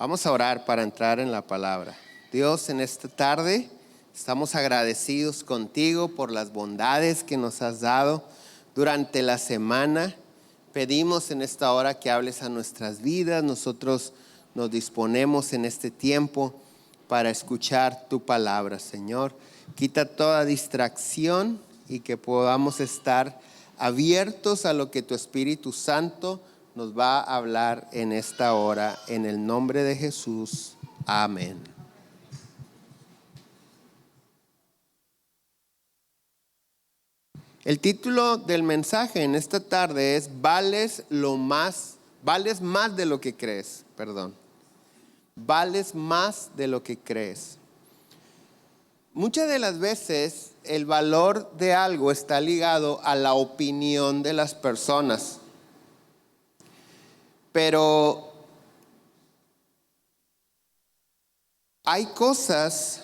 Vamos a orar para entrar en la palabra. Dios, en esta tarde estamos agradecidos contigo por las bondades que nos has dado durante la semana. Pedimos en esta hora que hables a nuestras vidas. Nosotros nos disponemos en este tiempo para escuchar tu palabra, Señor. Quita toda distracción y que podamos estar abiertos a lo que tu Espíritu Santo nos va a hablar en esta hora, en el nombre de Jesús. Amén. El título del mensaje en esta tarde es vales más de lo que crees, Vales más de lo que crees. Muchas de las veces el valor de algo está ligado a la opinión de las personas. Pero hay cosas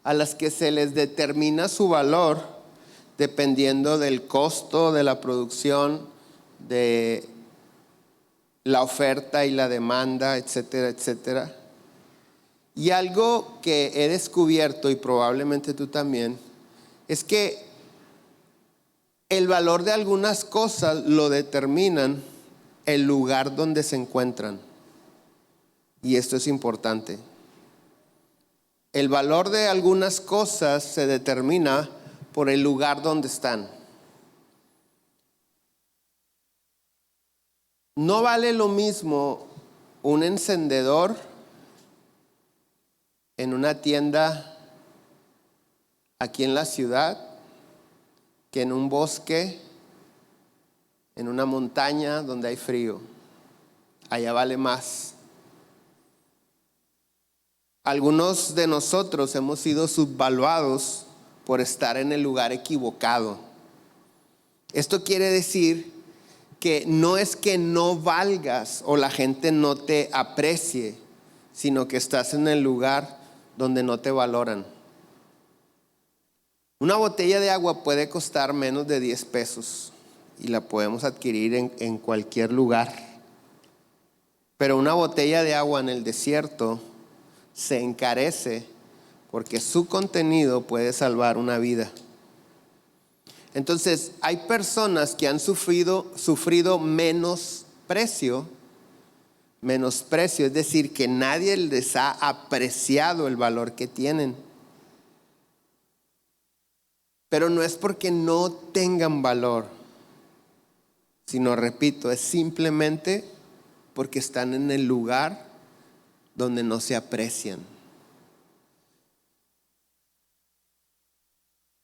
a las que se les determina su valor dependiendo del costo de la producción, de la oferta y la demanda, etcétera, etcétera. Y algo que he descubierto, y probablemente tú también, es que el valor de algunas cosas lo determinan el lugar donde se encuentran. Y esto es importante. El valor de algunas cosas se determina por el lugar donde están. No vale lo mismo un encendedor en una tienda aquí en la ciudad que en un bosque, en una montaña donde hay frío. Allá vale más. Algunos de nosotros hemos sido subvaluados por estar en el lugar equivocado. Esto quiere decir que no es que no valgas o la gente no te aprecie, sino que estás en el lugar donde no te valoran. Una botella de agua puede costar menos de 10 pesos y la podemos adquirir en cualquier lugar. Pero una botella de agua en el desierto se encarece porque su contenido puede salvar una vida. Entonces, hay personas que han sufrido menosprecio, es decir, que nadie les ha apreciado el valor que tienen. Pero no es porque no tengan valor, sino, repito, es simplemente porque están en el lugar donde no se aprecian.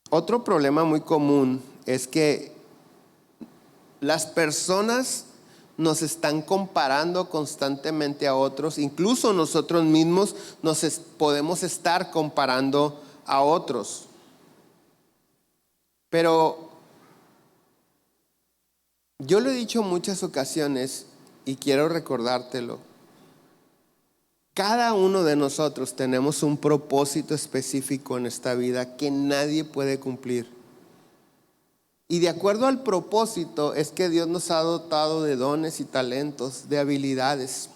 Otro problema muy común es que las personas nos están comparando constantemente a otros. Incluso nosotros mismos podemos estar comparando a otros. Pero yo lo he dicho en muchas ocasiones y quiero recordártelo. Cada uno de nosotros tenemos un propósito específico en esta vida que nadie puede cumplir. Y de acuerdo al propósito es que Dios nos ha dotado de dones y talentos, de habilidades.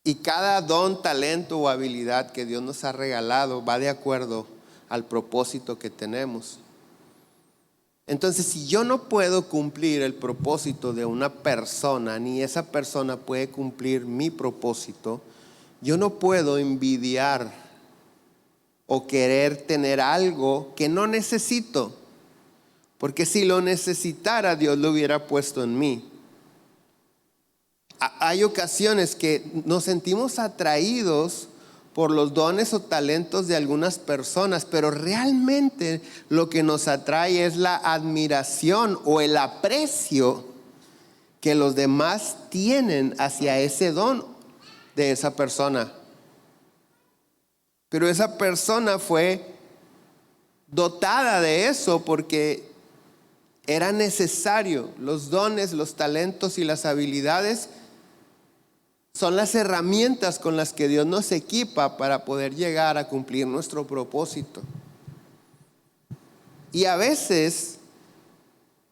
Y cada don, talento o habilidad que Dios nos ha regalado va de acuerdo al propósito que tenemos. Entonces, si yo no puedo cumplir el propósito de una persona, ni esa persona puede cumplir mi propósito, yo no puedo envidiar o querer tener algo que no necesito, porque si lo necesitara, Dios lo hubiera puesto en mí. Hay ocasiones que nos sentimos atraídos por los dones o talentos de algunas personas, pero realmente lo que nos atrae es la admiración o el aprecio que los demás tienen hacia ese don de esa persona. Pero esa persona fue dotada de eso porque era necesario. Los dones, los talentos y las habilidades son las herramientas con las que Dios nos equipa para poder llegar a cumplir nuestro propósito. Y a veces,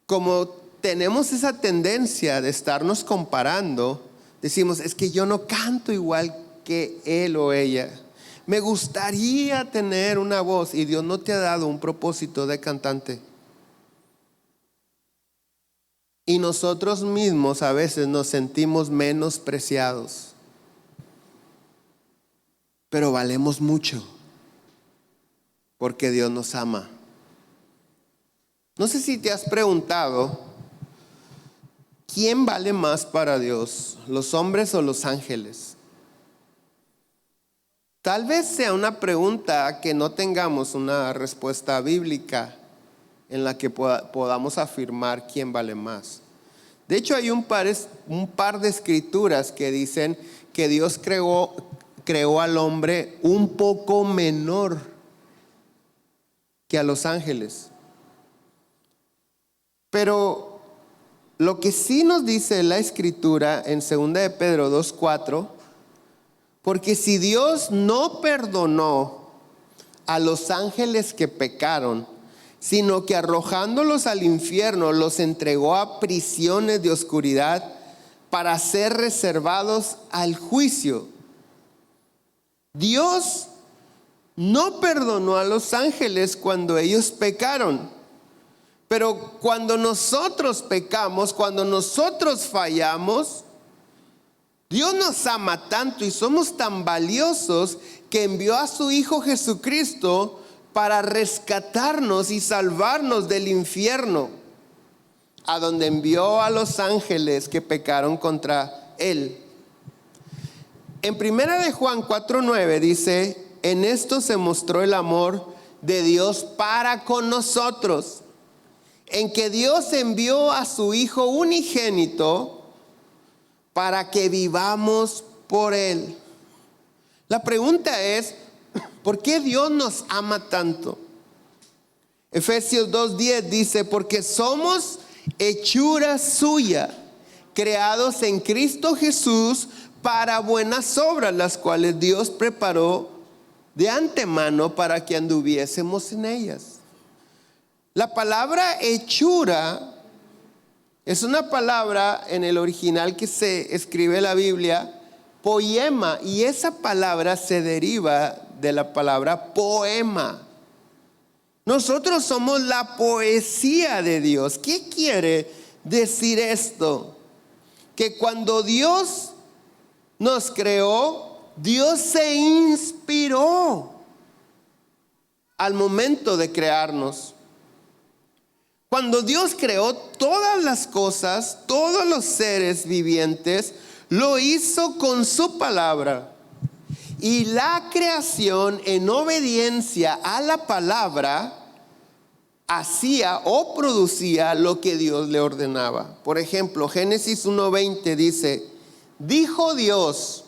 como tenemos esa tendencia de estarnos comparando, Decimos, es que yo no canto igual que él o ella. Me gustaría tener una voz, y Dios no te ha dado un propósito de cantante. Y nosotros mismos a veces nos sentimos menospreciados. Pero valemos mucho, porque Dios nos ama. No sé si te has preguntado, ¿quién vale más para Dios, los hombres o los ángeles? Tal vez sea una pregunta que no tengamos una respuesta bíblica en la que podamos afirmar quién vale más. De hecho, hay un par de escrituras que dicen que Dios creó al hombre un poco menor que a los ángeles. Pero lo que sí nos dice la escritura en 2 de Pedro 2:4, porque si Dios no perdonó a los ángeles que pecaron, sino que arrojándolos al infierno los entregó a prisiones de oscuridad para ser reservados al juicio. Dios no perdonó a los ángeles cuando ellos pecaron. Pero cuando nosotros pecamos, cuando nosotros fallamos, Dios nos ama tanto y somos tan valiosos que envió a su Hijo Jesucristo para rescatarnos y salvarnos del infierno, a donde envió a los ángeles que pecaron contra Él. En 1 de Juan 4:9 dice, en esto se mostró el amor de Dios para con nosotros, en que Dios envió a su Hijo unigénito para que vivamos por Él. La pregunta es, ¿por qué Dios nos ama tanto? Efesios 2:10 dice, porque somos hechura suya, creados en Cristo Jesús para buenas obras, las cuales Dios preparó de antemano para que anduviésemos en ellas. La palabra hechura es una palabra en el original que se escribe en la Biblia, poema, y esa palabra se deriva de la palabra poema. Nosotros somos la poesía de Dios. ¿Qué quiere decir esto? Que cuando Dios nos creó, Dios se inspiró al momento de crearnos. Cuando Dios creó todas las cosas, todos los seres vivientes, lo hizo con su palabra. Y la creación, en obediencia a la palabra, hacía o producía lo que Dios le ordenaba. Por ejemplo, Génesis 1:20 dice, dijo Dios,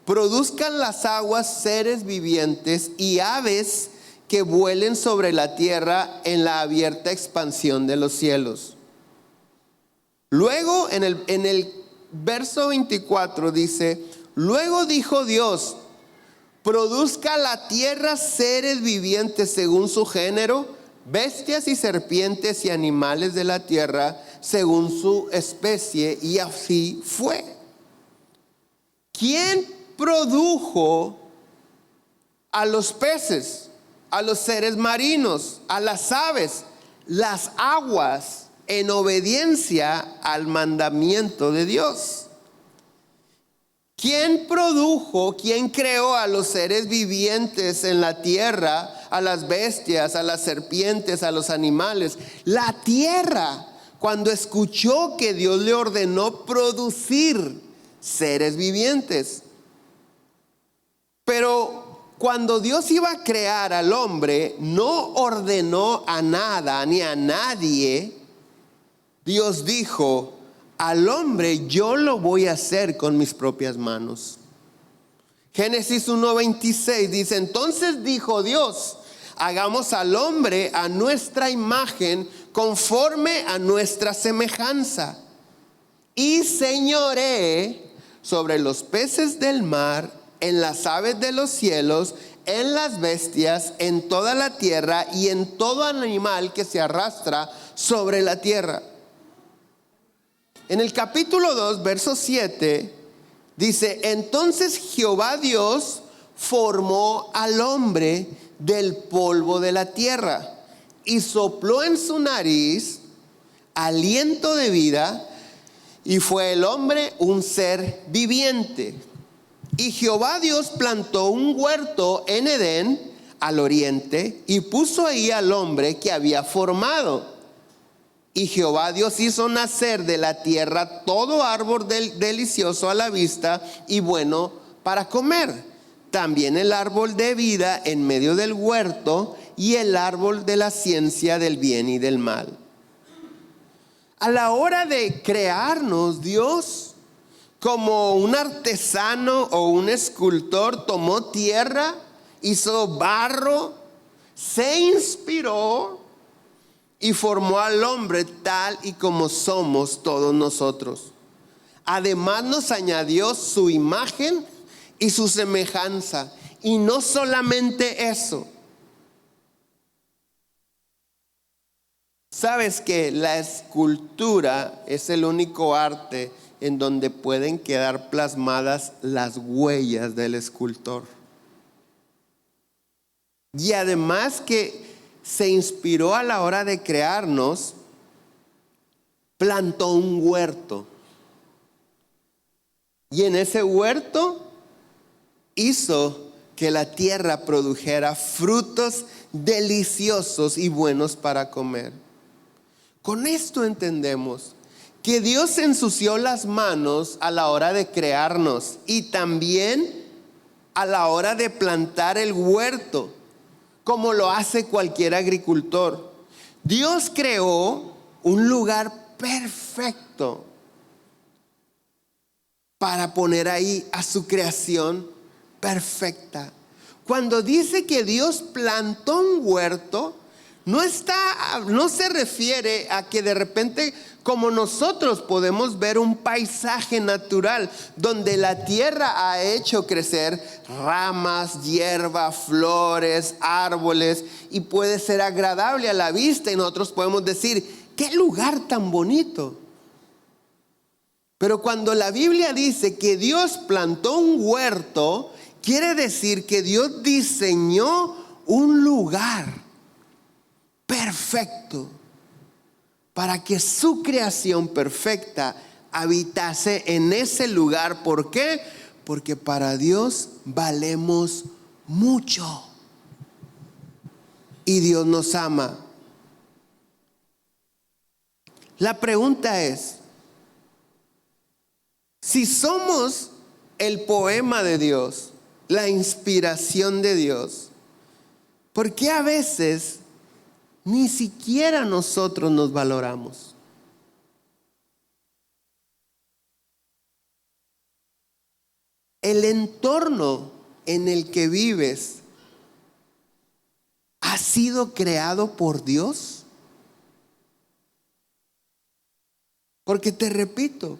produzcan las aguas seres vivientes y aves que vuelen sobre la tierra en la abierta expansión de los cielos. Luego en el verso 24 dice, luego dijo Dios, produzca la tierra seres vivientes según su género, bestias y serpientes y animales de la tierra según su especie, y así fue. ¿Quién produjo a los peces, a los seres marinos, a las aves, las aguas, en obediencia al mandamiento de Dios? ¿Quién produjo, quién creó a los seres vivientes en la tierra, a las bestias, a las serpientes, a los animales? La tierra, cuando escuchó que Dios le ordenó producir seres vivientes. Pero cuando Dios iba a crear al hombre, no ordenó a nada ni a nadie. Dios dijo, al hombre yo lo voy a hacer con mis propias manos. Génesis 1:26 dice, entonces dijo Dios, hagamos al hombre a nuestra imagen, conforme a nuestra semejanza, y señoree sobre los peces del mar, en las aves de los cielos, en las bestias, en toda la tierra y en todo animal que se arrastra sobre la tierra. En el capítulo 2, verso 7, Dice, entonces Jehová Dios formó al hombre del polvo de la tierra y sopló en su nariz aliento de vida, y fue el hombre un ser viviente. Y Jehová Dios plantó un huerto en Edén al oriente y puso ahí al hombre que había formado. Y Jehová Dios hizo nacer de la tierra todo árbol delicioso a la vista y bueno para comer. También el árbol de vida en medio del huerto y el árbol de la ciencia del bien y del mal. A la hora de crearnos, Dios, como un artesano o un escultor, tomó tierra, hizo barro, se inspiró y formó al hombre tal y como somos todos nosotros. Además nos añadió su imagen y su semejanza. Y no solamente eso. Sabes que la escultura es el único arte en donde pueden quedar plasmadas las huellas del escultor. Y además que se inspiró a la hora de crearnos, plantó un huerto. Y en ese huerto hizo que la tierra produjera frutos deliciosos y buenos para comer. Con esto entendemos que Dios ensució las manos a la hora de crearnos y también a la hora de plantar el huerto, como lo hace cualquier agricultor. Dios creó un lugar perfecto para poner ahí a su creación perfecta. Cuando dice que Dios plantó un huerto, no se refiere a que de repente, como nosotros podemos ver un paisaje natural donde la tierra ha hecho crecer ramas, hierba, flores, árboles, y puede ser agradable a la vista, y nosotros podemos decir, qué lugar tan bonito. Pero cuando la Biblia dice que Dios plantó un huerto, quiere decir que Dios diseñó un lugar perfecto para que su creación perfecta habitase en ese lugar. ¿Por qué? Porque para Dios valemos mucho y Dios nos ama. La pregunta es, si somos el poema de Dios, la inspiración de Dios, ¿por qué a veces ni siquiera nosotros nos valoramos? El entorno en el que vives ha sido creado por Dios. Porque te repito,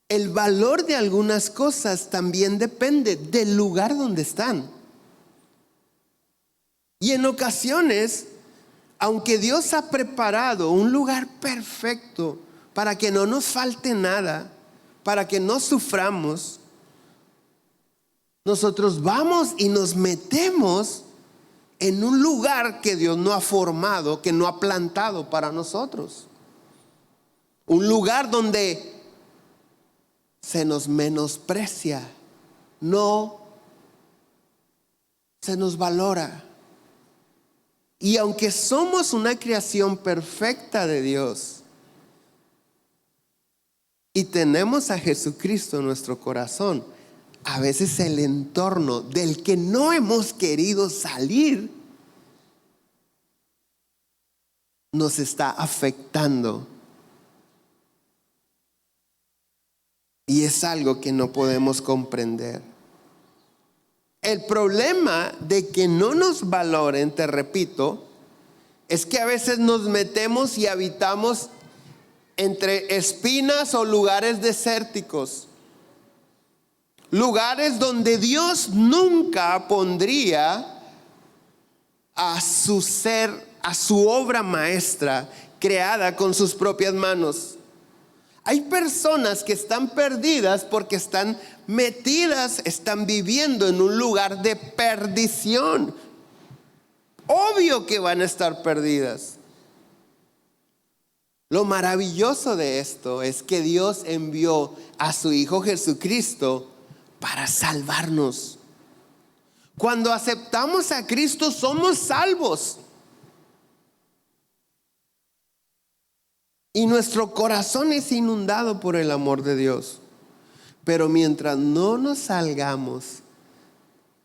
el valor de algunas cosas también depende del lugar donde están. Y en ocasiones, aunque Dios ha preparado un lugar perfecto para que no nos falte nada, para que no suframos, nosotros vamos y nos metemos en un lugar que Dios no ha formado, que no ha plantado para nosotros. Un lugar donde se nos menosprecia, no se nos valora. Y aunque somos una creación perfecta de Dios y tenemos a Jesucristo en nuestro corazón, a veces el entorno del que no hemos querido salir nos está afectando. Y es algo que no podemos comprender. El problema de que no nos valoren, te repito, es que a veces nos metemos y habitamos entre espinas o lugares desérticos. Lugares donde Dios nunca pondría a su ser, a su obra maestra creada con sus propias manos. Hay personas que están perdidas porque están metidas, están viviendo en un lugar de perdición. Obvio que van a estar perdidas. Lo maravilloso de esto es que Dios envió a su Hijo Jesucristo para salvarnos. Cuando aceptamos a Cristo somos salvos. Y nuestro corazón es inundado por el amor de Dios. Pero mientras no nos salgamos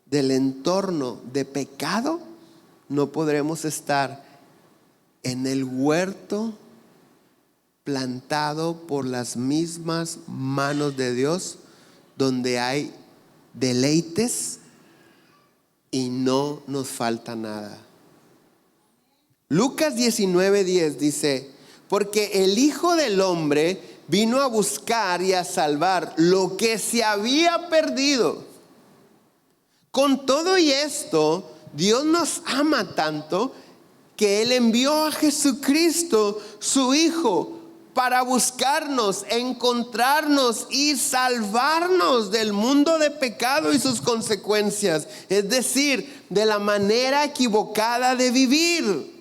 del entorno de pecado, no podremos estar en el huerto plantado por las mismas manos de Dios, donde hay deleites y no nos falta nada. Lucas 19:10 dice: porque el Hijo del Hombre vino a buscar y a salvar lo que se había perdido. Con todo y esto, Dios nos ama tanto que Él envió a Jesucristo, su Hijo, para buscarnos, encontrarnos y salvarnos del mundo de pecado y sus consecuencias. Es decir, de la manera equivocada de vivir.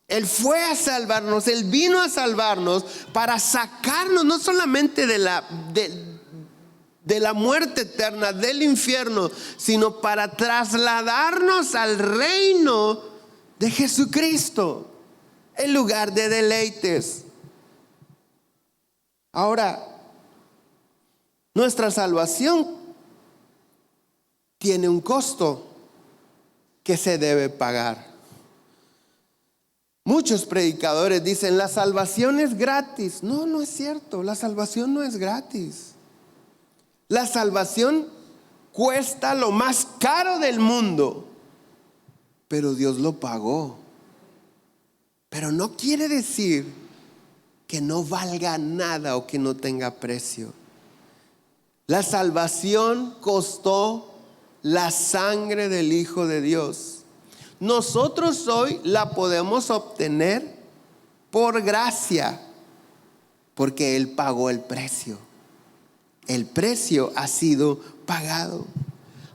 Él fue a salvarnos, Él vino a salvarnos para sacarnos no solamente de la muerte eterna, del infierno, sino para trasladarnos al reino de Jesucristo, el lugar de deleites. Ahora, nuestra salvación tiene un costo que se debe pagar. Muchos predicadores dicen: la salvación es gratis. No, no es cierto. La salvación no es gratis. La salvación cuesta lo más caro del mundo, pero Dios lo pagó. Pero no quiere decir que no valga nada o que no tenga precio. La salvación costó la sangre del Hijo de Dios. Nosotros hoy la podemos obtener por gracia, porque Él pagó el precio. El precio ha sido pagado.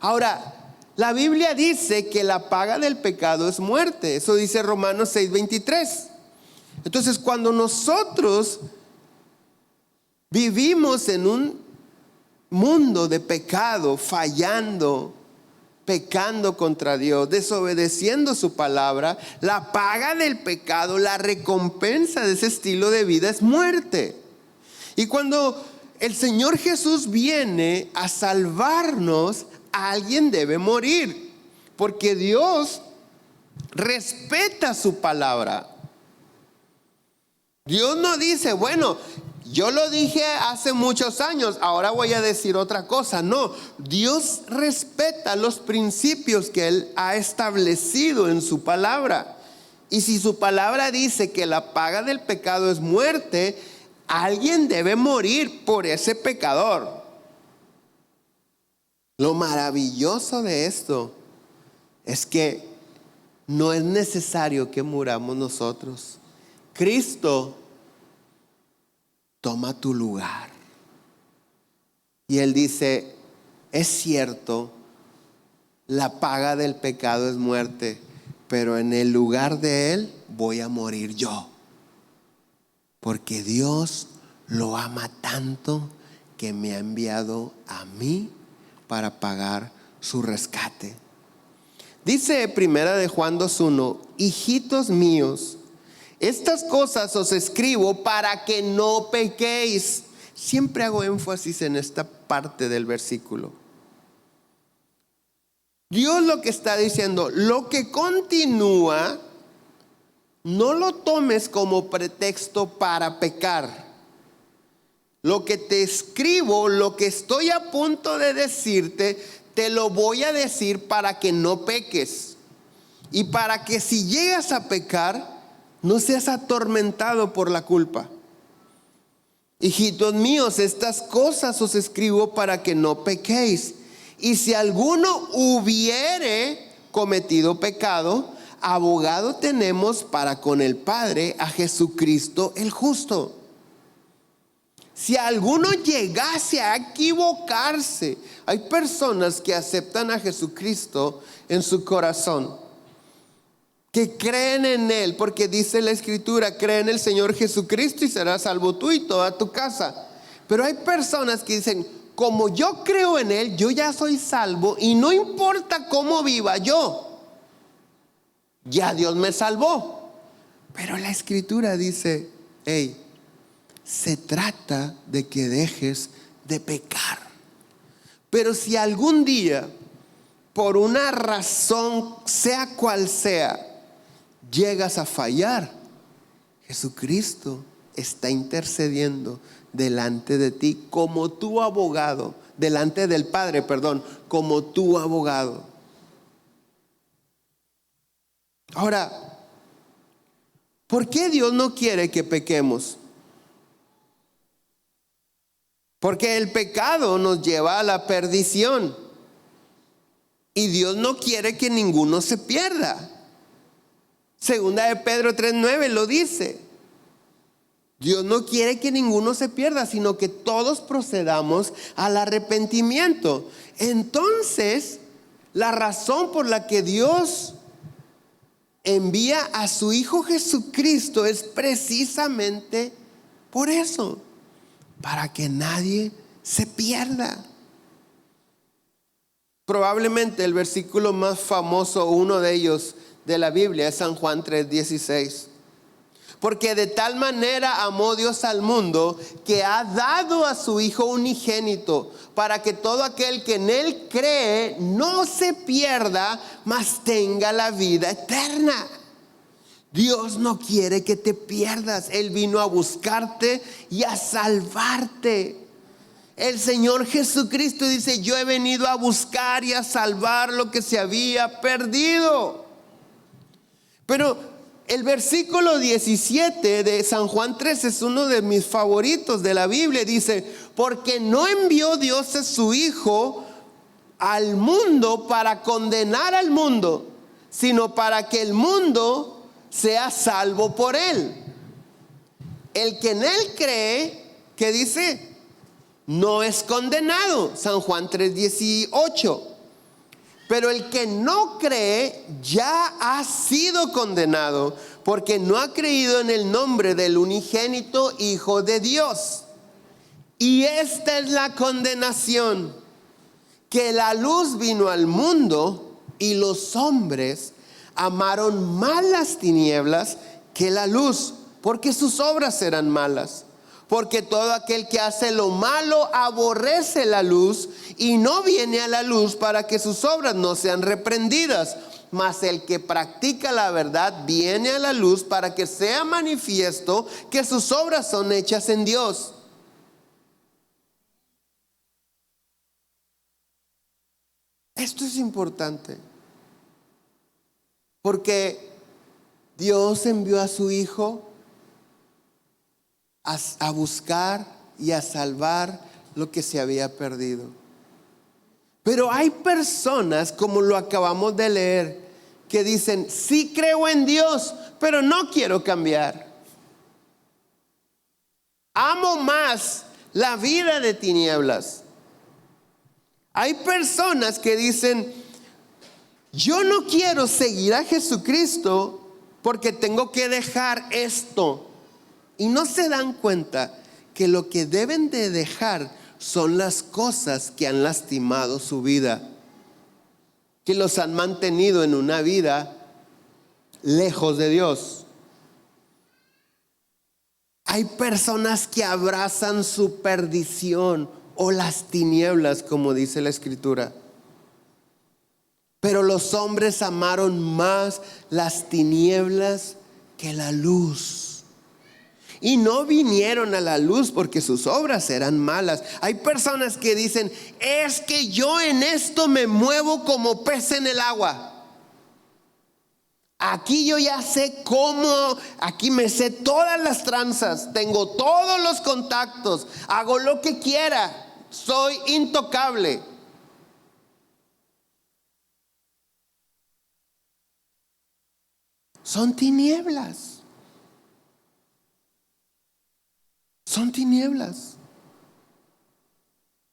Ahora, la Biblia dice que la paga del pecado es muerte. Eso dice Romanos 6:23. Entonces, cuando nosotros vivimos en un mundo de pecado, fallando, pecando contra Dios, desobedeciendo su palabra, la paga del pecado, la recompensa de ese estilo de vida es muerte. Y cuando el Señor Jesús viene a salvarnos, alguien debe morir, porque Dios respeta su palabra. Dios no dice: bueno, yo lo dije hace muchos años, ahora voy a decir otra cosa. No, Dios respeta los principios que Él ha establecido en su palabra. Y si su palabra dice que la paga del pecado es muerte, alguien debe morir por ese pecador. Lo maravilloso de esto es que no es necesario que muramos nosotros. Cristo toma tu lugar. Y Él dice: es cierto, la paga del pecado es muerte, pero en el lugar de Él voy a morir yo. Porque Dios lo ama tanto que me ha enviado a mí para pagar su rescate. Dice primera de Juan 2:1: hijitos míos, estas cosas os escribo para que no pequéis. Siempre hago énfasis en esta parte del versículo. Dios lo que está diciendo, lo que continúa, no lo tomes como pretexto para pecar. Lo que te escribo, lo que estoy a punto de decirte, te lo voy a decir para que no peques. Y para que si llegas a pecar, no seas atormentado por la culpa. Hijitos míos, estas cosas os escribo para que no pequéis. Y si alguno hubiere cometido pecado, abogado tenemos para con el Padre, a Jesucristo el justo. Si alguno llegase a equivocarse, hay personas que aceptan a Jesucristo en su corazón, que creen en Él, porque dice la Escritura, cree en el Señor Jesucristo y serás salvo tú y toda tu casa. Pero hay personas que dicen, como yo creo en Él, yo ya soy salvo y no importa cómo viva yo, ya Dios me salvó. Pero la Escritura dice, hey, se trata de que dejes de pecar. Pero si algún día, por una razón, sea cual sea, llegas a fallar, Jesucristo está intercediendo delante de ti como tu abogado, delante del Padre, perdón, como tu abogado. Ahora, ¿por qué Dios no quiere que pequemos? Porque el pecado nos lleva a la perdición y Dios no quiere que ninguno se pierda. Segunda de Pedro 3:9 lo dice. Dios no quiere que ninguno se pierda, sino que todos procedamos al arrepentimiento. Entonces, la razón por la que Dios envía a su Hijo Jesucristo es precisamente por eso, para que nadie se pierda. Probablemente el versículo más famoso, uno de ellos de la Biblia, es San Juan 3:16. Porque de tal manera amó Dios al mundo que ha dado a su Hijo unigénito, para que todo aquel que en Él cree no se pierda, mas tenga la vida eterna. Dios no quiere que te pierdas. Él vino a buscarte y a salvarte. El Señor Jesucristo dice, yo he venido a buscar y a salvar lo que se había perdido. Pero el versículo 17 de San Juan 3 es uno de mis favoritos de la Biblia. Dice, porque no envió Dios a su Hijo al mundo para condenar al mundo, sino para que el mundo sea salvo por Él. El que en Él cree, ¿qué dice? No es condenado. San Juan 3:18. Pero el que no cree ya ha sido condenado, porque no ha creído en el nombre del unigénito Hijo de Dios. Y esta es la condenación, que la luz vino al mundo y los hombres amaron más las tinieblas que la luz, porque sus obras eran malas. Porque todo aquel que hace lo malo aborrece la luz y no viene a la luz para que sus obras no sean reprendidas. Mas el que practica la verdad viene a la luz para que sea manifiesto que sus obras son hechas en Dios. Esto es importante, porque Dios envió a su Hijo a buscar y a salvar lo que se había perdido. Pero hay personas, como lo acabamos de leer, que dicen, sí creo en Dios, pero no quiero cambiar. Amo más la vida de tinieblas. Hay personas que dicen, yo no quiero seguir a Jesucristo porque tengo que dejar esto. Y no se dan cuenta que lo que deben de dejar son las cosas que han lastimado su vida, que los han mantenido en una vida lejos de Dios. Hay personas que abrazan su perdición o las tinieblas, como dice la Escritura. Pero los hombres amaron más las tinieblas que la luz. Y no vinieron a la luz porque sus obras eran malas. Hay personas que dicen, es que yo en esto me muevo como pez en el agua. Aquí yo ya sé cómo, aquí me sé todas las tranzas, tengo todos los contactos, hago lo que quiera, soy intocable. Son tinieblas. Son tinieblas.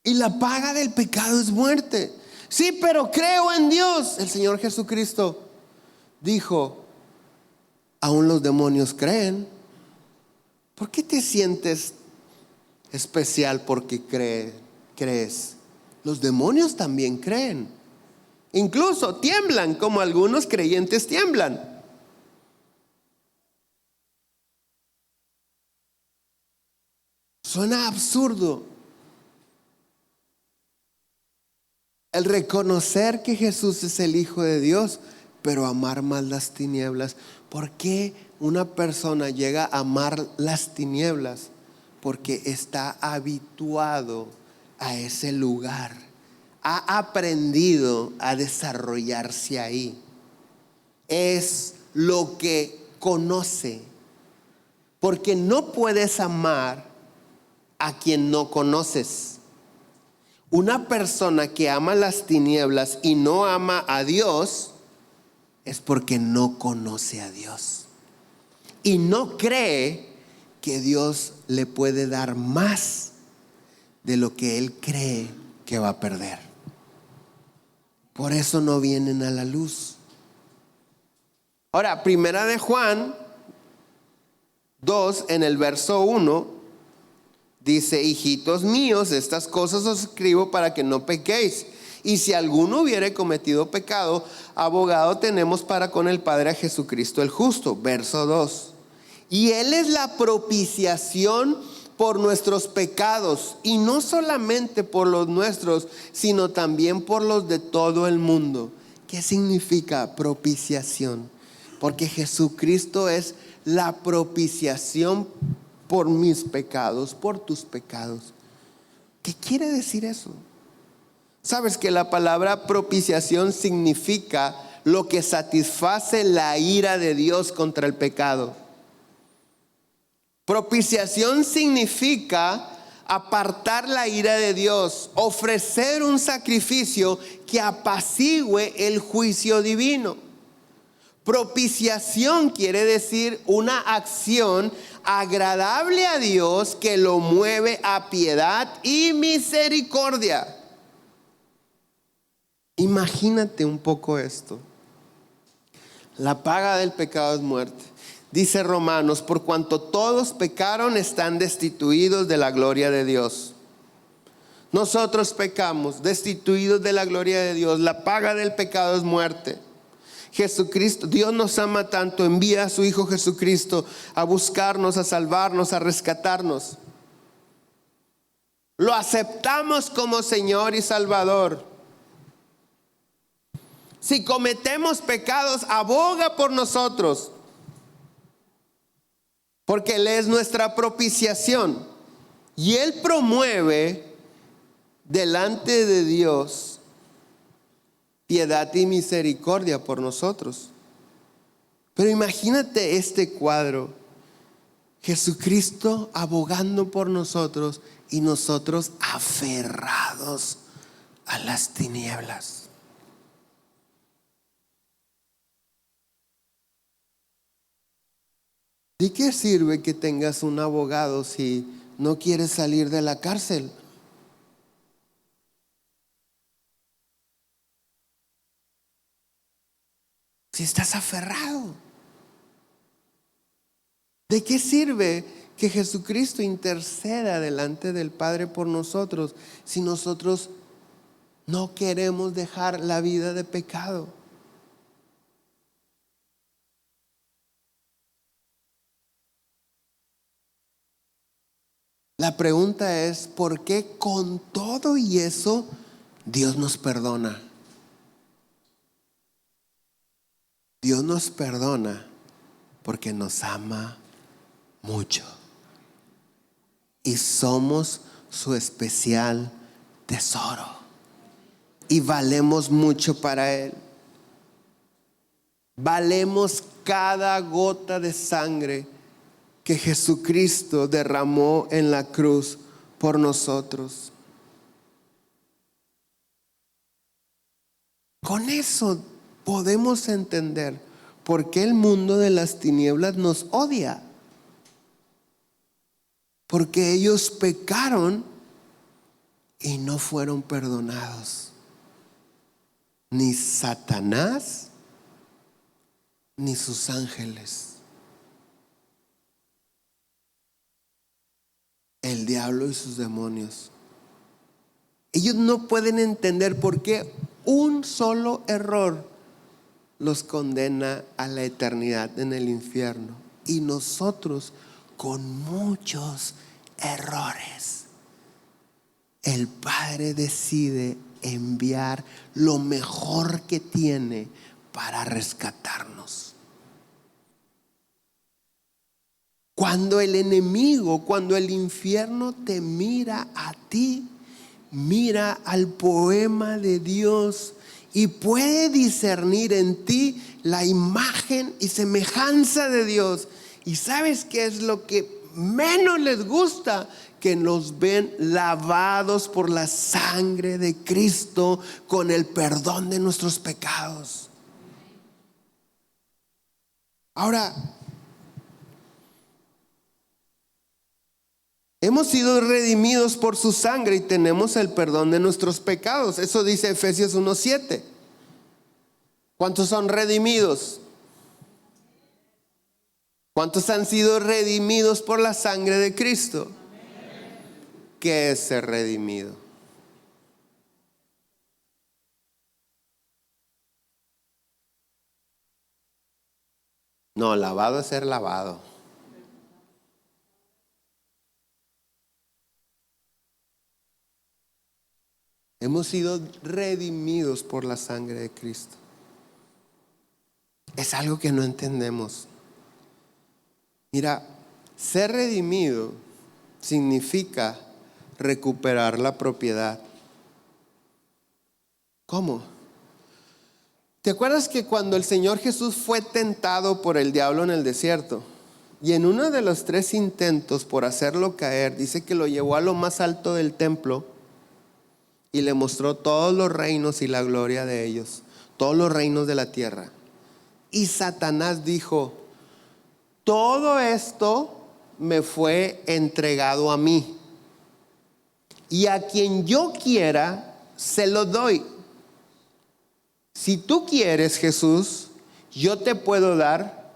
Y la paga del pecado es muerte. Sí, pero creo en Dios. El Señor Jesucristo dijo, aún los demonios creen. ¿Por qué te sientes especial porque crees? Los demonios también creen. Incluso tiemblan como algunos creyentes tiemblan. Suena absurdo el reconocer que Jesús es el Hijo de Dios, pero amar más las tinieblas. ¿Por qué una persona llega a amar las tinieblas? Porque está habituado a ese lugar. Ha aprendido a desarrollarse ahí. Es lo que conoce. Porque no puedes amar a quien no conoces. Una persona que ama las tinieblas y no ama a Dios es porque no conoce a Dios y no cree que Dios le puede dar más de lo que él cree que va a perder. Por eso no vienen a la luz. Ahora, primera de Juan 2, en el verso 1, dice: hijitos míos, estas cosas os escribo para que no pequéis. Y si alguno hubiere cometido pecado, abogado tenemos para con el Padre, a Jesucristo el justo. Verso 2. Y Él es la propiciación por nuestros pecados, y no solamente por los nuestros, sino también por los de todo el mundo. ¿Qué significa propiciación? Porque Jesucristo es la propiciación por mis pecados, por tus pecados. ¿Qué quiere decir eso? Sabes que la palabra propiciación significa lo que satisface la ira de Dios contra el pecado. Propiciación significa apartar la ira de Dios, ofrecer un sacrificio que apacigüe el juicio divino. Propiciación quiere decir una acción agradable a Dios que lo mueve a piedad y misericordia. Imagínate un poco esto. La paga del pecado es muerte. Dice Romanos: por cuanto todos pecaron, están destituidos de la gloria de Dios. Nosotros pecamos, destituidos de la gloria de Dios. La paga del pecado es muerte. Jesucristo, Dios nos ama tanto, envía a su Hijo Jesucristo a buscarnos, a salvarnos, a rescatarnos. Lo aceptamos como Señor y Salvador. Si cometemos pecados, aboga por nosotros, porque Él es nuestra propiciación. Y Él promueve delante de Dios piedad y misericordia por nosotros. Pero imagínate este cuadro: Jesucristo abogando por nosotros y nosotros aferrados a las tinieblas. ¿De qué sirve que tengas un abogado si no quieres salir de la cárcel? Si estás aferrado. ¿De qué sirve que Jesucristo interceda delante del Padre por nosotros si nosotros no queremos dejar la vida de pecado? La pregunta es: ¿por qué con todo y eso Dios nos perdona? Dios nos perdona porque nos ama mucho y somos su especial tesoro y valemos mucho para Él. Valemos cada gota de sangre que Jesucristo derramó en la cruz por nosotros. Con eso podemos entender por qué el mundo de las tinieblas nos odia. Porque ellos pecaron y no fueron perdonados. Ni Satanás, ni sus ángeles. El diablo y sus demonios. Ellos no pueden entender por qué un solo error los condena a la eternidad en el infierno. Y nosotros, con muchos errores, el Padre decide enviar lo mejor que tiene para rescatarnos. Cuando el enemigo, cuando el infierno te mira a ti, mira al poema de Dios y puede discernir en ti la imagen y semejanza de Dios. ¿Y sabes qué es lo que menos les gusta? Que nos ven lavados por la sangre de Cristo con el perdón de nuestros pecados. Ahora, hemos sido redimidos por su sangre y tenemos el perdón de nuestros pecados. Eso dice Efesios 1:7. ¿Cuántos son redimidos? ¿Cuántos han sido redimidos por la sangre de Cristo? ¿Qué es ser redimido? No, lavado es ser lavado. Hemos sido redimidos por la sangre de Cristo. Es algo que no entendemos. Mira, ser redimido significa recuperar la propiedad. ¿Cómo? ¿Te acuerdas que cuando el Señor Jesús fue tentado por el diablo en el desierto? Y en uno de los 3 intentos por hacerlo caer, dice que lo llevó a lo más alto del templo y le mostró todos los reinos y la gloria de ellos, todos los reinos de la tierra. Y Satanás dijo: todo esto me fue entregado a mí, y a quien yo quiera se lo doy. Si tú quieres, Jesús, yo te puedo dar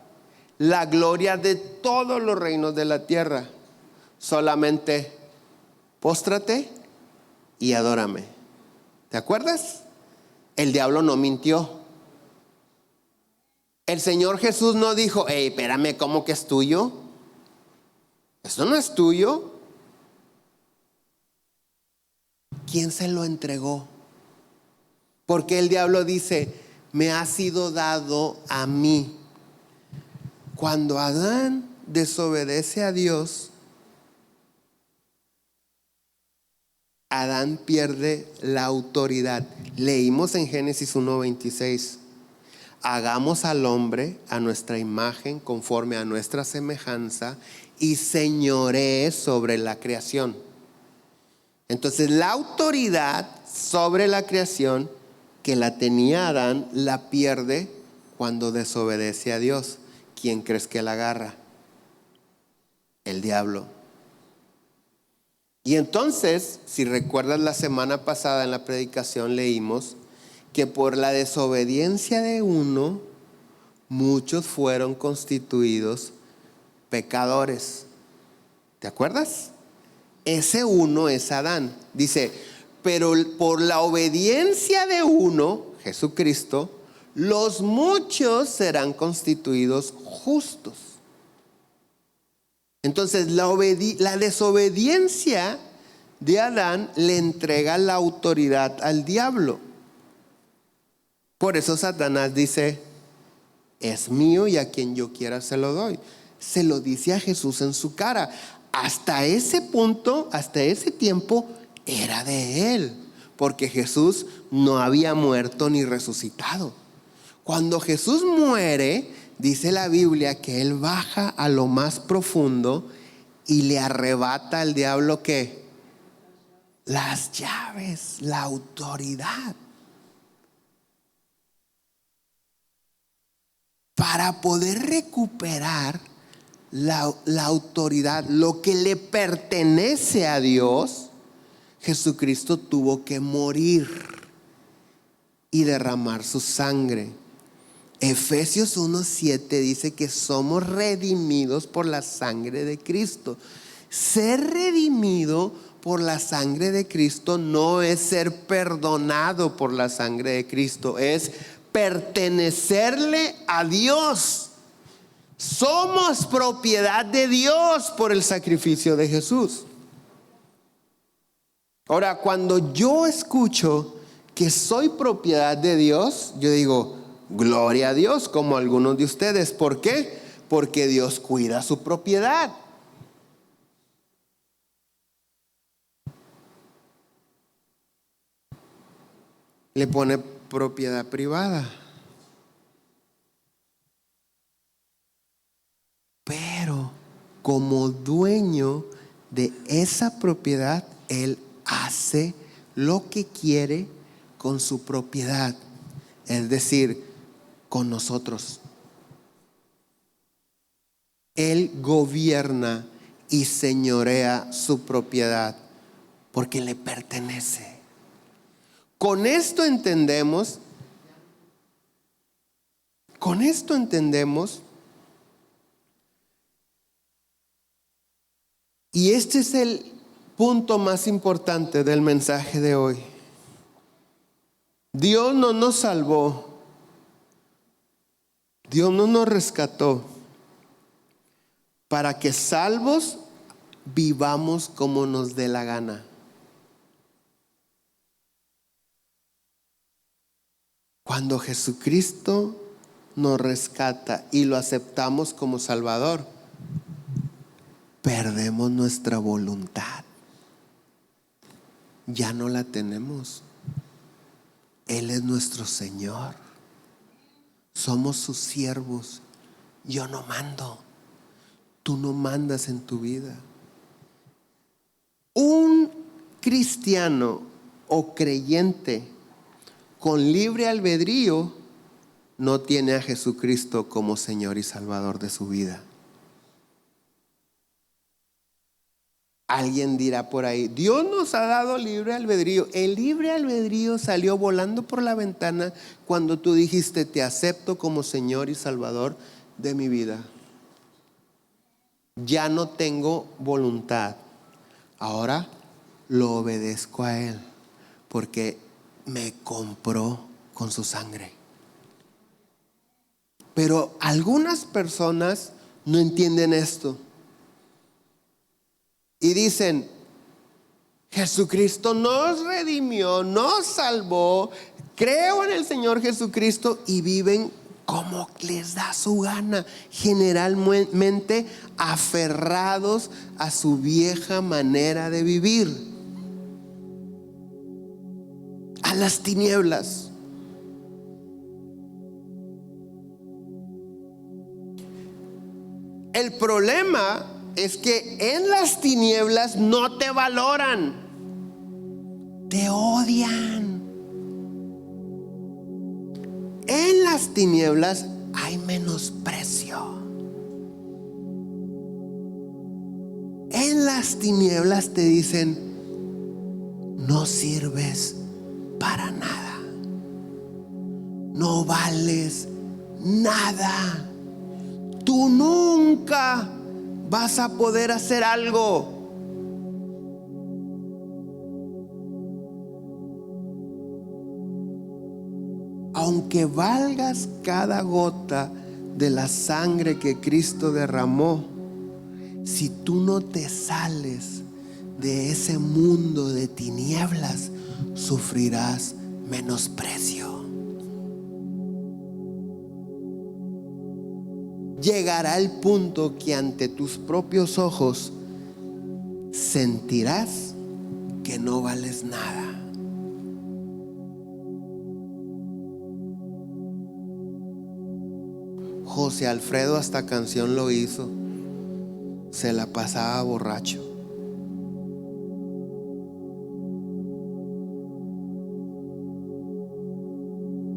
la gloria de todos los reinos de la tierra. Solamente póstrate y adórame. ¿Te acuerdas? El diablo no mintió. El Señor Jesús no dijo: hey, espérame, ¿cómo que es tuyo? Esto no es tuyo. ¿Quién se lo entregó? Porque el diablo dice: me ha sido dado a mí. Cuando Adán desobedece a Dios, Adán pierde la autoridad. Leímos en Génesis 1:26. Hagamos al hombre a nuestra imagen, conforme a nuestra semejanza, y señoree sobre la creación. Entonces, la autoridad sobre la creación que la tenía Adán, la pierde cuando desobedece a Dios. ¿Quién crees que la agarra? El diablo. Y entonces, si recuerdas, la semana pasada en la predicación leímos que por la desobediencia de uno, muchos fueron constituidos pecadores. ¿Te acuerdas? Ese uno es Adán. Dice: pero por la obediencia de uno, Jesucristo, los muchos serán constituidos justos. Entonces, la desobediencia de Adán le entrega la autoridad al diablo. Por eso Satanás dice: es mío y a quien yo quiera se lo doy. Se lo dice a Jesús en su cara. Hasta ese punto, hasta ese tiempo, era de él, porque Jesús no había muerto ni resucitado. Cuando Jesús muere, dice la Biblia que él baja a lo más profundo y le arrebata al diablo ¿qué? Las llaves, la autoridad. Para poder recuperar la autoridad, lo que le pertenece a Dios, Jesucristo tuvo que morir y derramar su sangre. Efesios 1:7 dice que somos redimidos por la sangre de Cristo. Ser redimido por la sangre de Cristo no es ser perdonado por la sangre de Cristo, es pertenecerle a Dios. Somos propiedad de Dios por el sacrificio de Jesús. Ahora, cuando yo escucho que soy propiedad de Dios, yo digo, gloria a Dios, como algunos de ustedes. ¿Por qué? Porque Dios cuida su propiedad. Le pone propiedad privada. Pero como dueño de esa propiedad, Él hace lo que quiere con su propiedad, es decir, con nosotros. Él gobierna y señorea su propiedad porque le pertenece. Con esto entendemos, y este es el punto más importante del mensaje de hoy. Dios no nos salvó, Dios no nos rescató para que salvos vivamos como nos dé la gana. Cuando Jesucristo nos rescata y lo aceptamos como Salvador, perdemos nuestra voluntad. Ya no la tenemos. Él es nuestro Señor. Somos sus siervos. Yo no mando. Tú no mandas en tu vida. Un cristiano o creyente con libre albedrío no tiene a Jesucristo como Señor y Salvador de su vida. Alguien dirá por ahí, Dios nos ha dado libre albedrío. El libre albedrío salió volando por la ventana cuando tú dijiste, te acepto como Señor y Salvador de mi vida. Ya no tengo voluntad. Ahora lo obedezco a Él porque me compró con su sangre. Pero algunas personas no entienden esto y dicen, Jesucristo nos redimió, nos salvó, creo en el Señor Jesucristo, y viven como les da su gana, generalmente aferrados a su vieja manera de vivir, a las tinieblas. El problema es que en las tinieblas no te valoran, te odian. En las tinieblas hay menosprecio. En las tinieblas te dicen, no sirves para nada, no vales nada, tú nunca vas a poder hacer algo. Aunque valgas cada gota de la sangre que Cristo derramó, si tú no te sales de ese mundo de tinieblas, sufrirás menosprecio. Llegará el punto que ante tus propios ojos sentirás que no vales nada. José Alfredo hasta canción lo hizo. Se la pasaba borracho.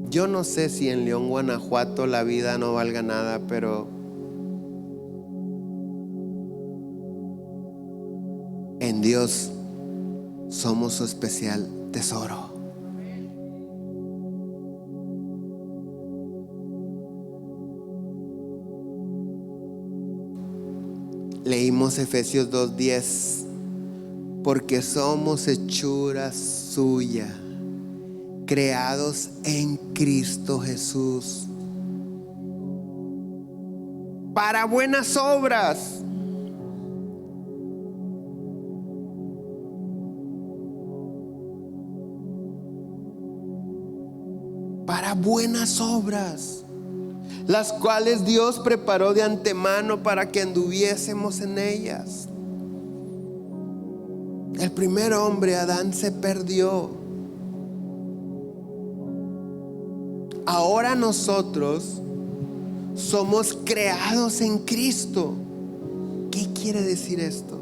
Yo no sé si en León, Guanajuato la vida no valga nada, pero en Dios somos su especial tesoro. Leímos Efesios 2:10, porque somos hechura suya, creados en Cristo Jesús, para buenas obras, para buenas obras, las cuales Dios preparó de antemano para que anduviésemos en ellas. El primer hombre, Adán, se perdió. Ahora nosotros somos creados en Cristo. ¿Qué quiere decir esto?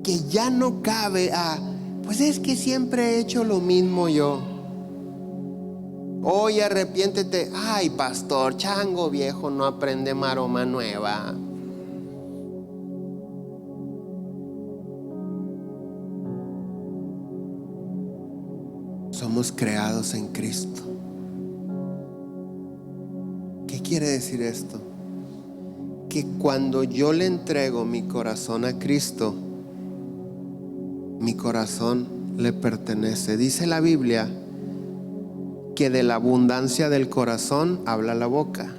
Que ya no cabe pues es que siempre he hecho lo mismo yo. Oye, arrepiéntete. Ay, pastor, chango viejo, no aprende maroma nueva. Somos creados en Cristo. ¿Qué quiere decir esto? Que cuando yo le entrego mi corazón a Cristo, mi corazón le pertenece. Dice la Biblia que de la abundancia del corazón habla la boca.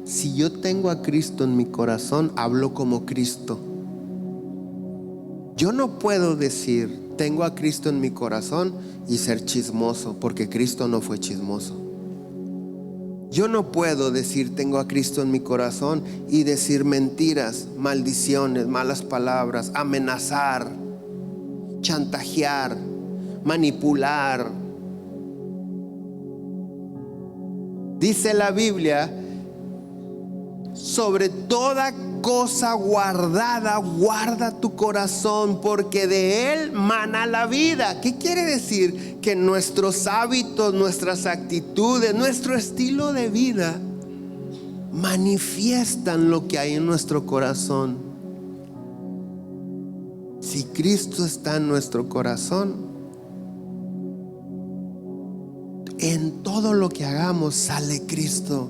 Si yo tengo a Cristo en mi corazón, hablo como Cristo. Yo no puedo decir tengo a Cristo en mi corazón y ser chismoso, porque Cristo no fue chismoso. Yo no puedo decir tengo a Cristo en mi corazón y decir mentiras, maldiciones, malas palabras, amenazar, chantajear, manipular. Dice la Biblia, sobre toda cosa guardada, guarda tu corazón, porque de él mana la vida. ¿Qué quiere decir? Que nuestros hábitos, nuestras actitudes, nuestro estilo de vida manifiestan lo que hay en nuestro corazón. Si Cristo está en nuestro corazón, en todo lo que hagamos sale Cristo.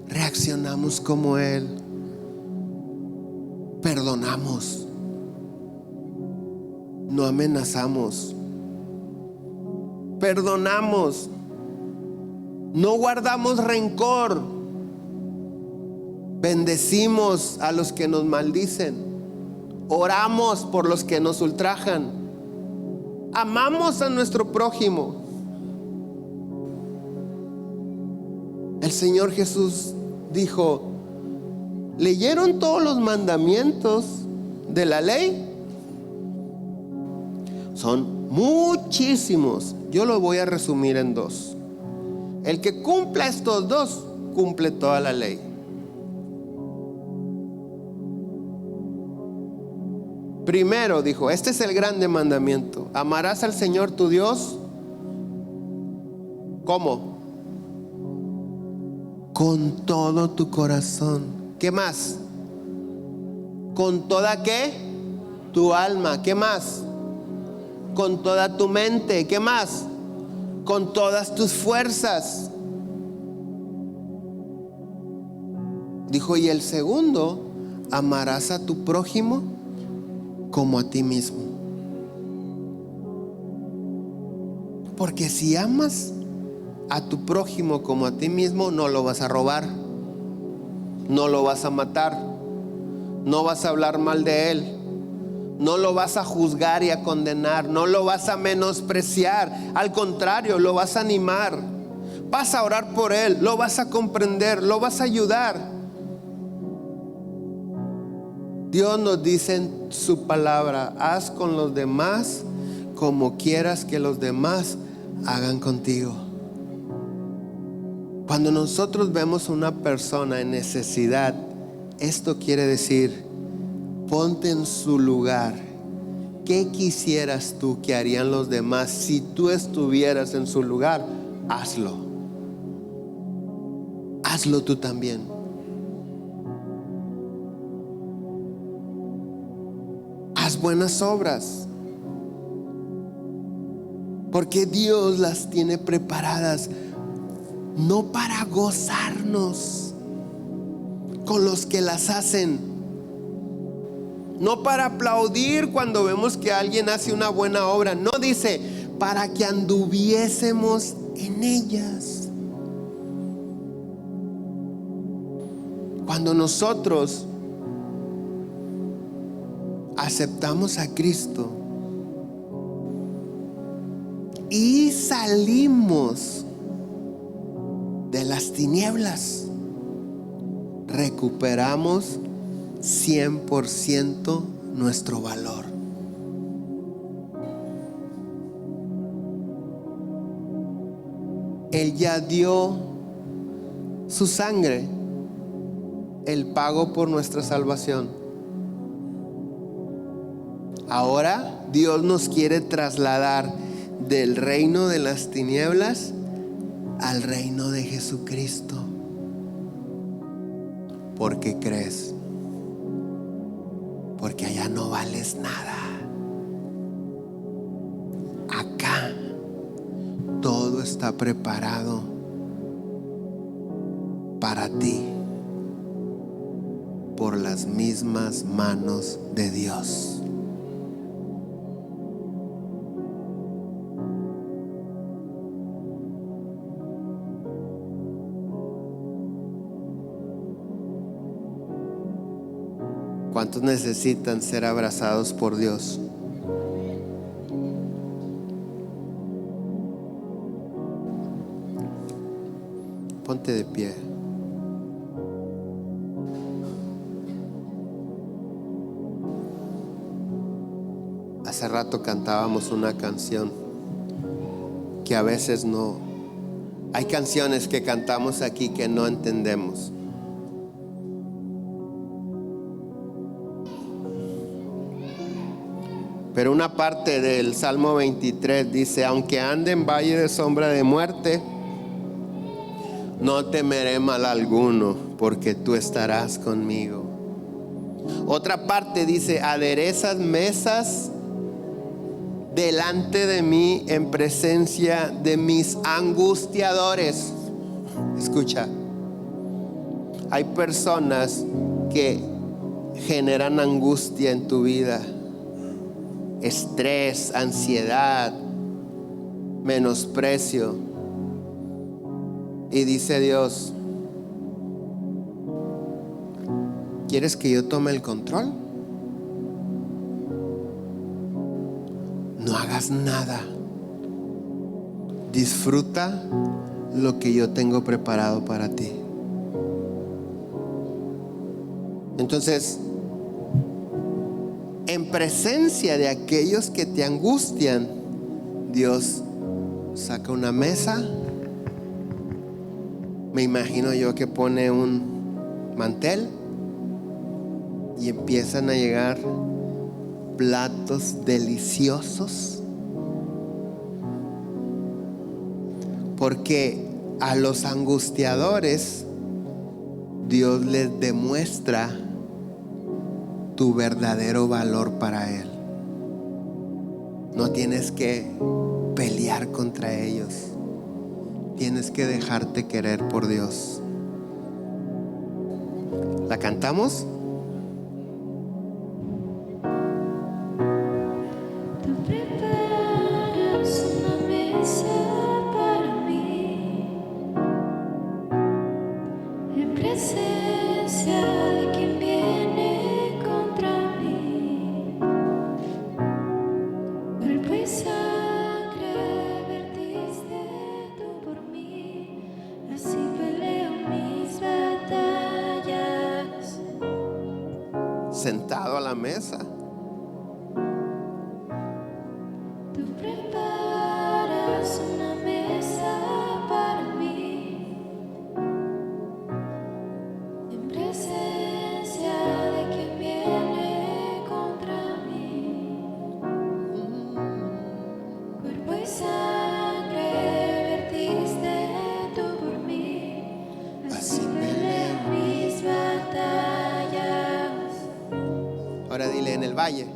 Reaccionamos como Él. Perdonamos. No amenazamos. Perdonamos. No guardamos rencor. Bendecimos a los que nos maldicen. Oramos por los que nos ultrajan. Amamos a nuestro prójimo. El Señor Jesús dijo: ¿leyeron todos los mandamientos de la ley? Son muchísimos. Yo lo voy a resumir en dos. El que cumpla estos dos, cumple toda la ley. Primero dijo, este es el grande mandamiento: amarás al Señor tu Dios. ¿Cómo? Con todo tu corazón. ¿Qué más? ¿Con toda qué? Tu alma. ¿Qué más? Con toda tu mente. ¿Qué más? Con todas tus fuerzas. Dijo, y el segundo, amarás a tu prójimo como a ti mismo. Porque si amas a tu prójimo como a ti mismo, no lo vas a robar, no lo vas a matar, no vas a hablar mal de él, no lo vas a juzgar y a condenar, no lo vas a menospreciar, al contrario, lo vas a animar, vas a orar por él, lo vas a comprender, lo vas a ayudar. Dios nos dice en su palabra: haz con los demás como quieras que los demás hagan contigo. Cuando nosotros vemos una persona en necesidad, esto quiere decir, ponte en su lugar. ¿Qué quisieras tú que harían los demás si tú estuvieras en su lugar? Hazlo. Hazlo tú también. Haz buenas obras. Porque Dios las tiene preparadas no para gozarnos con los que las hacen, no para aplaudir cuando vemos que alguien hace una buena obra. No, dice, para que anduviésemos en ellas. Cuando nosotros aceptamos a Cristo y salimos de las tinieblas, recuperamos 100% nuestro valor. Él ya dio su sangre, el pago por nuestra salvación. Ahora Dios nos quiere trasladar del reino de las tinieblas al reino de Jesucristo. ¿Por qué crees? Porque allá no vales nada. Acá todo está preparado para ti por las mismas manos de Dios. ¿Cuántos necesitan ser abrazados por Dios? Ponte de pie. Hace rato cantábamos una canción que a veces no. Hay canciones que cantamos aquí que no entendemos. Pero una parte del Salmo 23 dice: aunque ande en valle de sombra de muerte, no temeré mal alguno, porque tú estarás conmigo. Otra parte dice: aderezas mesas delante de mí en presencia de mis angustiadores. Escucha, hay personas que generan angustia en tu vida, estrés, ansiedad, menosprecio. Y dice Dios: ¿quieres que yo tome el control? No hagas nada. Disfruta lo que yo tengo preparado para ti. Entonces, en presencia de aquellos que te angustian, Dios saca una mesa. Me imagino yo que pone un mantel y empiezan a llegar platos deliciosos, porque a los angustiadores Dios les demuestra tu verdadero valor para Él. No tienes que pelear contra ellos. Tienes que dejarte querer por Dios. ¿La cantamos? Tú preparas una mesa para mí en presencia de quien viene contra mí. Cuerpo y sangre vertiste tú por mí, así peleo mis batallas. Sentado a la mesa. Tú preparas una mesa para mí en presencia de quien viene contra mí. Cuerpo y sangre vertiste tú por mí, así peleo mis batallas. Ahora dile: en el valle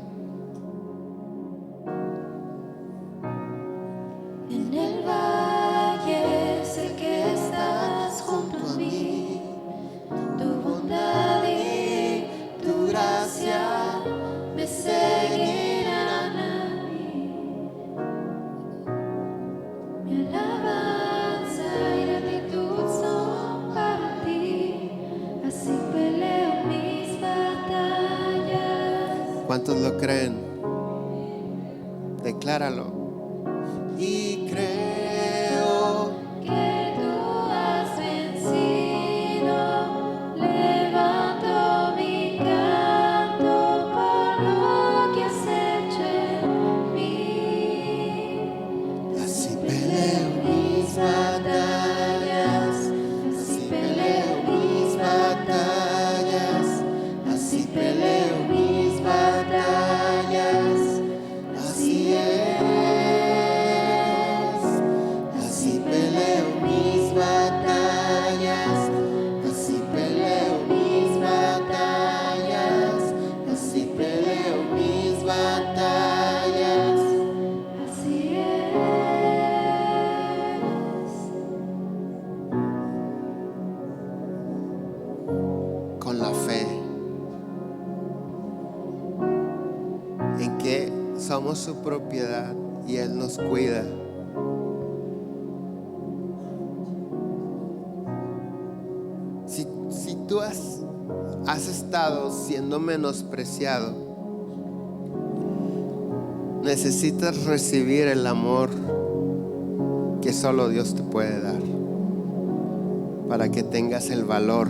Decláralo. Y creo que tú has vencido, levanto mi canto por lo que has hecho en mí. así peleo mis batallas, así peleo mis batallas, así peleo mis batallas, así es, así peleo mis batallas, así peleo mis batallas, así peleo mis batallas. Así es. Con la fe en que somos su propiedad y Él nos cuida. Si tú has estado siendo menospreciado, necesitas recibir el amor que solo Dios te puede dar para que tengas el valor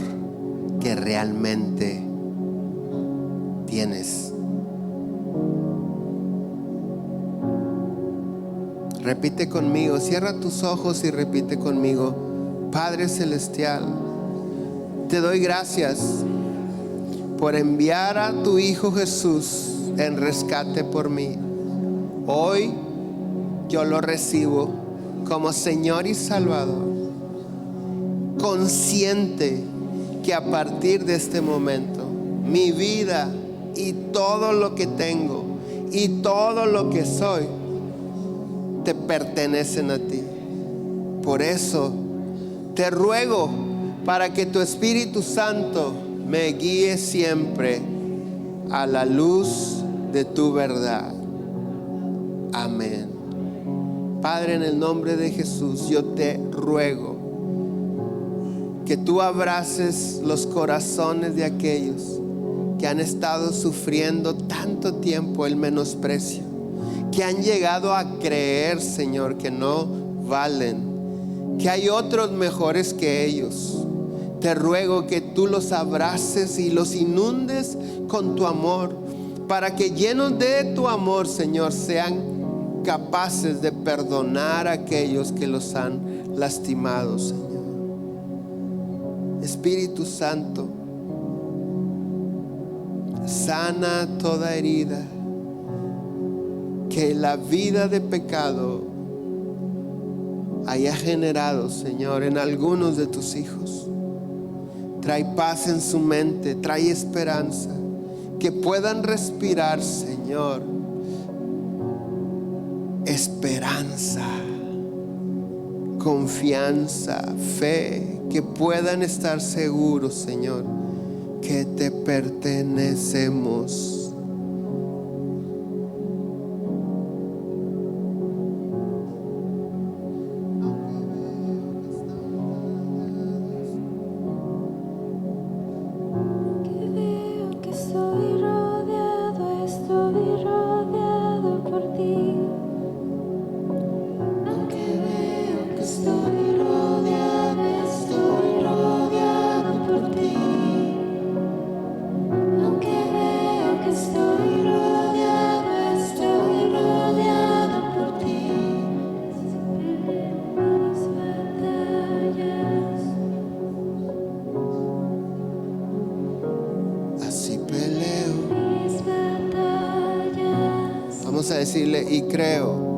que realmente tienes. Repite conmigo, cierra tus ojos y repite conmigo: Padre Celestial, te doy gracias por enviar a tu Hijo Jesús en rescate por mí. Hoy yo lo recibo como Señor y Salvador, consciente que a partir de este momento mi vida y todo lo que tengo y todo lo que soy te pertenecen a ti. Por eso te ruego para que tu Espíritu Santo me guíe siempre a la luz de tu verdad. Amén. Padre, en el nombre de Jesús, yo te ruego que tú abraces los corazones de aquellos que han estado sufriendo tanto tiempo el menosprecio, que han llegado a creer, Señor, que no valen, que hay otros mejores que ellos. Te ruego que tú los abraces y los inundes con tu amor, para que llenos de tu amor, Señor, sean capaces de perdonar a aquellos que los han lastimado, Señor. Espíritu Santo, sana toda herida que la vida de pecado haya generado, Señor, en algunos de tus hijos. Trae paz en su mente, trae esperanza, que puedan respirar, Señor, esperanza, confianza, fe, que puedan estar seguros, Señor, que te pertenecemos. Que veo que estoy rodeado por ti. Aunque veo que estoy rodeado por ti. Aunque veo que estoy rodeado por ti. Mis batallas. Así peleo. Mis batallas. Vamos a decirle: y creo.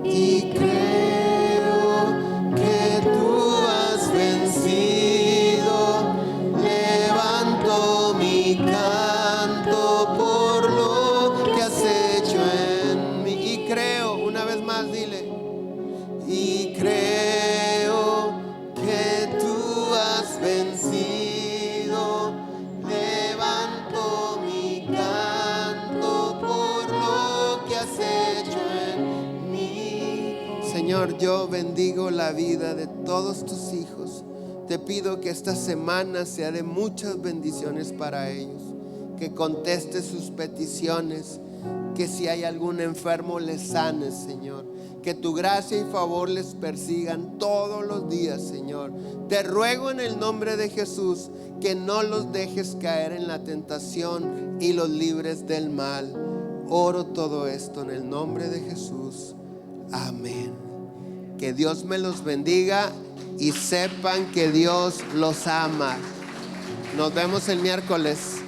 Y creo que tú has vencido. Levanto mi canto por lo que has hecho en mí. Y creo, una vez más, dile. Y creo que tú has vencido. Levanto mi canto por lo que has hecho en mí. Señor, yo bendigo la vida de todos tus hijos. Te pido que esta semana sea de muchas bendiciones para ellos, que contestes sus peticiones, que si hay algún enfermo les sanes, Señor. Que tu gracia y favor les persigan todos los días, Señor. Te ruego en el nombre de Jesús que no los dejes caer en la tentación y los libres del mal. Oro todo esto en el nombre de Jesús. Amén. Que Dios me los bendiga y sepan que Dios los ama. Nos vemos el miércoles.